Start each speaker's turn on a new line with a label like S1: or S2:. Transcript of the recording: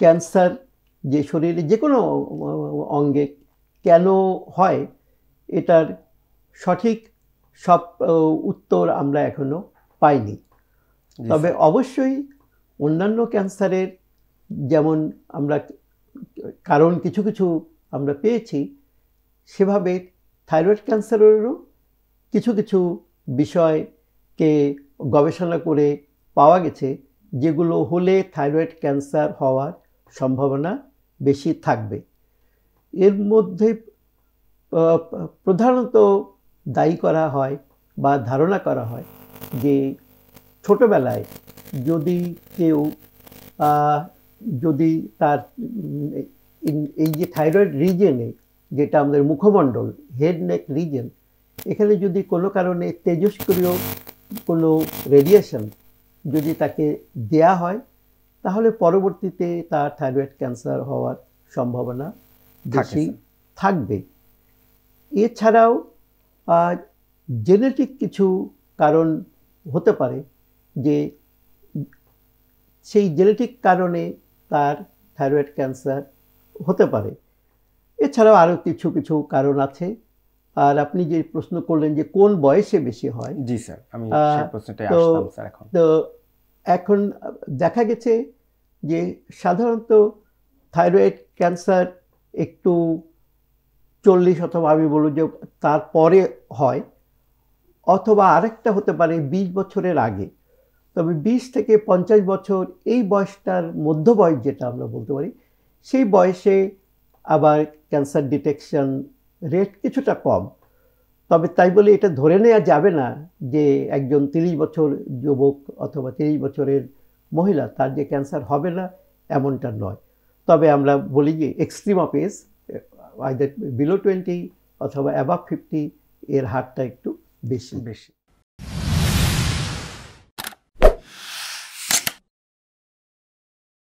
S1: Cancer যে শরীরে যে কোনো অঙ্গে কেন হয় এটার সঠিক সব উত্তর আমরা এখনো পাইনি। তবে অবশ্যই অন্যান্য ক্যান্সারের যেমন আমরা কারণ কিছু কিছু আমরা পেয়েছি, সেভাবে থাইরয়েড ক্যান্সারেরও কিছু কিছু বিষয়কে গবেষণা করে পাওয়া গেছে যেগুলো হলে থাইরয়েড ক্যান্সার হওয়ার সম্ভাবনা বেশি থাকবে। এর মধ্যে প্রধানত দায়ী করা হয় বা ধারণা করা হয় যে ছোটবেলায় যদি কেউ যদি তার এই যে থাইরয়েড রিজনে, যেটা আমাদের মুখমণ্ডল, হেড নেক রিজন, এখানে যদি কোনো কারণে তেজস্ক্রিয় কোনো রেডিয়েশন যদি তাকে দেয়া হয় তাহলে পরবর্তীতে তার থাইরয়েড ক্যান্সার হওয়ার সম্ভাবনা বেশি থাকবে। এছাড়াও জেনেটিক কিছু কারণ হতে পারে যে সেই জেনেটিক কারণে তার থাইরয়েড ক্যান্সার হতে পারে। এছাড়াও আরও কিছু কিছু কারণ আছে। আর আপনি যে প্রশ্ন করলেন যে কোন বয়সে বেশি হয়,
S2: জি স্যার, আমি সেই প্রশ্নটাই আসলাম স্যার।
S1: এখন দেখা গেছে যে সাধারণত থাইরয়েড ক্যান্সার একটু 40 অথবা আমি বলব যে তারপরে হয়, অথবা আরেকটা হতে পারে 20 বছরের আগে। তবে 20 থেকে 50 বছর এই বয়সটার মধ্য বয়স যেটা আমরা বলতে পারি, সেই বয়সে আবার ক্যান্সার ডিটেকশন রেট কিছুটা কম। তবে তাই বলে এটা ধরে নেওয়া যাবে না যে একজন 30 বছর যুবক অথবা 30 বছরের মহিলা তার যে ক্যান্সার হবে না, এমনটা নয়। তবে আমরা বলি যে extreme of age, either below 20 অথবা অ্যাবাভ 50, এর হারটা একটু বেশি।